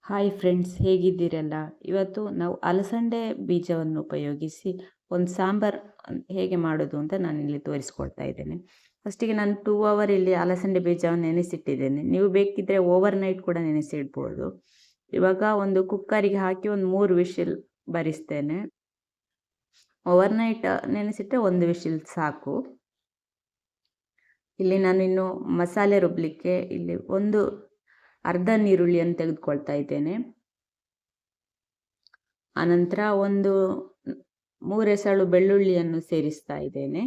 Hi friends, ಹೇಗಿದ್ದೀರಲ್ಲ? ಇವತ್ತು ನಾವು ಅಲಸಂದೆ ಬೀಜವನ್ನು ಉಪಯೋಗಿಸಿ ಒಂದು ಸಾಂಬಾರ್ ಹೇಗೆ ಮಾಡೋದು ಅಂತ ನಾನು ಇಲ್ಲಿ ತೋರಿಸ್ಕೊಡ್ತಾ ಇದ್ದೇನೆ. ಫಸ್ಟಿಗೆ ನಾನು 2 ಅವರ್ ಇಲ್ಲಿ ಅಲಸಂದೆ ಬೀಜವನ್ನು ನೆನೆಸಿಟ್ಟಿದ್ದೇನೆ. ನೀವು ಬೇಕಿದ್ದರೆ ಓವರ್ ನೈಟ್ ಕೂಡ ನೆನೆಸಿಡ್ಬೋದು. ಇವಾಗ ಒಂದು ಕುಕ್ಕರಿಗೆ ಹಾಕಿ ಒಂದು 3 ವಿಶಿಲ್ ಬರಿಸ್ತೇನೆ. ಓವರ್ ನೈಟ್ ನೆನೆಸಿಟ್ಟರೆ 1 ವಿಶಿಲ್ ಸಾಕು. ಇಲ್ಲಿ ನಾನಿನ್ನು ಮಸಾಲೆ ರುಬ್ಬಲಿಕ್ಕೆ ಇಲ್ಲಿ ಅರ್ಧ ನೀರುಳ್ಳಿಯನ್ನು ತೆಗೆದುಕೊಳ್ತಾ ಇದ್ದೇನೆ. ಅನಂತರ 3 ಎಸಳು ಬೆಳ್ಳುಳ್ಳಿಯನ್ನು ಸೇರಿಸ್ತಾ ಇದ್ದೇನೆ.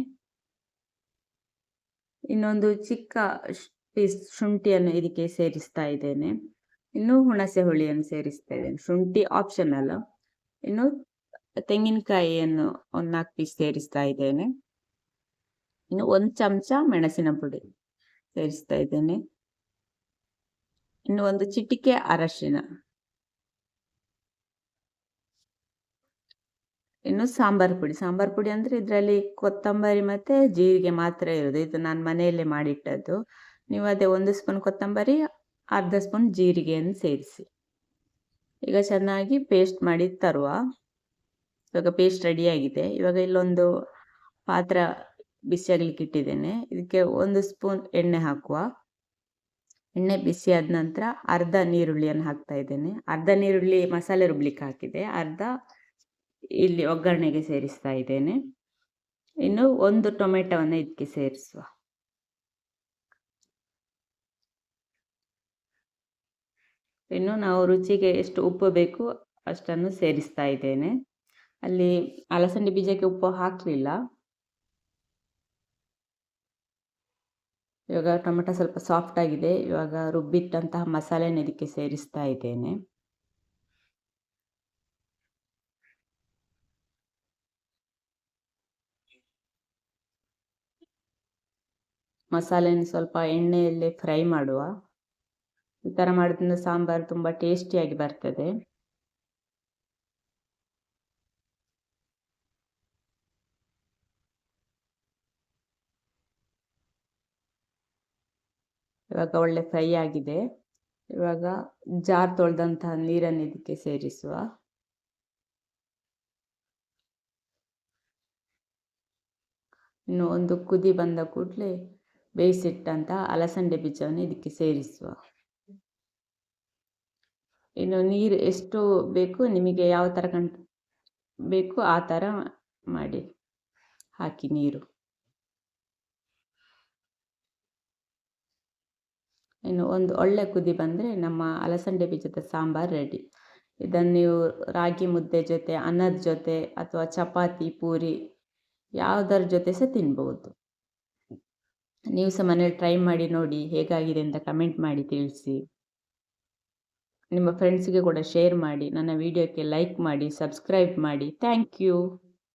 ಇನ್ನೊಂದು ಚಿಕ್ಕ ಪೀಸ್ ಶುಂಠಿಯನ್ನು ಇದಕ್ಕೆ ಸೇರಿಸ್ತಾ ಇದ್ದೇನೆ. ಇನ್ನು ಹುಣಸೆ ಹುಳಿಯನ್ನು ಸೇರಿಸ್ತಾ ಇದ್ದೇನೆ. ಶುಂಠಿ ಆಪ್ಷನಲ್. ಇನ್ನು ತೆಂಗಿನಕಾಯಿಯನ್ನು 4 ಪೀಸ್ ಸೇರಿಸ್ತಾ ಇದ್ದೇನೆ. ಇನ್ನು 1 ಚಮಚ ಮೆಣಸಿನ ಪುಡಿ ಸೇರಿಸ್ತಾ ಇದ್ದೇನೆ. ಇನ್ನು 1 ಚಿಟಿಕೆ ಅರಶಿನ. ಇನ್ನು ಸಾಂಬಾರು ಪುಡಿ ಅಂದರೆ ಇದರಲ್ಲಿ ಕೊತ್ತಂಬರಿ ಮತ್ತು ಜೀರಿಗೆ ಮಾತ್ರ ಇರೋದು. ಇದು ನಾನು ಮನೆಯಲ್ಲೇ ಮಾಡಿಟ್ಟದ್ದು. ನೀವು ಅದೇ 1 ಸ್ಪೂನ್ ಕೊತ್ತಂಬರಿ, ಅರ್ಧ ಸ್ಪೂನ್ ಜೀರಿಗೆಯನ್ನು ಸೇರಿಸಿ ಈಗ ಚೆನ್ನಾಗಿ ಪೇಸ್ಟ್ ಮಾಡಿ ತರುವ. ಇವಾಗ ಪೇಸ್ಟ್ ರೆಡಿಯಾಗಿದೆ. ಇವಾಗ ಇಲ್ಲೊಂದು ಪಾತ್ರ ಬಿಸಿಯಾಗಲಿಕ್ಕೆ ಇಟ್ಟಿದ್ದೇನೆ. ಇದಕ್ಕೆ 1 ಸ್ಪೂನ್ ಎಣ್ಣೆ ಹಾಕುವ. ಎಣ್ಣೆ ಬಿಸಿ ಆದ ನಂತರ ಅರ್ಧ ನೀರುಳ್ಳಿಯನ್ನು ಹಾಕ್ತಾ ಇದ್ದೇನೆ. ಅರ್ಧ ನೀರುಳ್ಳಿ ಮಸಾಲೆ ರುಬ್ಲಿಕ್ಕೆ ಹಾಕಿದೆ, ಅರ್ಧ ಇಲ್ಲಿ ಒಗ್ಗರಣೆಗೆ ಸೇರಿಸ್ತಾ ಇದ್ದೇನೆ. ಇನ್ನು 1 ಟೊಮೆಟೊವನ್ನು ಇದಕ್ಕೆ ಸೇರಿಸುವ. ಇನ್ನು ನಾವು ರುಚಿಗೆ ಎಷ್ಟು ಉಪ್ಪು ಬೇಕು ಅಷ್ಟನ್ನು ಸೇರಿಸ್ತಾ ಇದ್ದೇನೆ. ಅಲ್ಲಿ ಅಲಸಂದೆ ಬೀಜಕ್ಕೆ ಉಪ್ಪು ಹಾಕಲಿಲ್ಲ. ಇವಾಗ ಟೊಮೆಟೊ ಸ್ವಲ್ಪ ಸಾಫ್ಟ್ ಆಗಿದೆ. ಇವಾಗ ರುಬ್ಬಿಟ್ಟಂತಹ ಮಸಾಲೆನ ಇದಕ್ಕೆ ಸೇರಿಸ್ತಾ ಇದ್ದೇನೆ. ಮಸಾಲೆನ ಸ್ವಲ್ಪ ಎಣ್ಣೆಯಲ್ಲಿ ಫ್ರೈ ಮಾಡುವ. ಈ ಥರ ಮಾಡೋದ್ರಿಂದ ಸಾಂಬಾರು ತುಂಬ ಟೇಸ್ಟಿಯಾಗಿ ಬರ್ತದೆ. ಇವಾಗ ಒಳ್ಳೆ ಫ್ರೈ ಆಗಿದೆ. ಇವಾಗ ಜಾರ್ ತೊಳೆದಂತಹ ನೀರನ್ನು ಇದಕ್ಕೆ ಸೇರಿಸುವ. ಇನ್ನು 1 ಕುದಿ ಬಂದ ಕೂಡಲೇ ಬೇಯಿಸಿಟ್ಟಂತಹ ಅಲಸಂದೆ ಬೀಜವನ್ನು ಇದಕ್ಕೆ ಸೇರಿಸುವ. ಇನ್ನು ನೀರು ಎಷ್ಟು ಬೇಕು ನಿಮಗೆ, ಯಾವ ಥರ ಬೇಕು ಆ ಥರ ಮಾಡಿ ಹಾಕಿ ನೀರು. ಇನ್ನು ಒಂದು ಒಳ್ಳೆ ಕುದಿ ಬಂದರೆ ನಮ್ಮ ಅಲಸಂದೆ ಬೀಜದ ಸಾಂಬಾರು ರೆಡಿ. ಇದನ್ನು ನೀವು ರಾಗಿ ಮುದ್ದೆ ಜೊತೆ, ಅನ್ನದ ಜೊತೆ ಅಥವಾ ಚಪಾತಿ, ಪೂರಿ ಯಾವುದರ ಜೊತೆ ಸಹ ತಿನ್ಬೋದು. ನೀವು ಸಹ ಮನೇಲಿ ಟ್ರೈ ಮಾಡಿ ನೋಡಿ, ಹೇಗಾಗಿದೆ ಅಂತ ಕಮೆಂಟ್ ಮಾಡಿ ತಿಳಿಸಿ. ನಿಮ್ಮ ಫ್ರೆಂಡ್ಸಿಗೆ ಕೂಡ ಶೇರ್ ಮಾಡಿ. ನನ್ನ ವಿಡಿಯೋಕ್ಕೆ ಲೈಕ್ ಮಾಡಿ, ಸಬ್ಸ್ಕ್ರೈಬ್ ಮಾಡಿ. Thank you.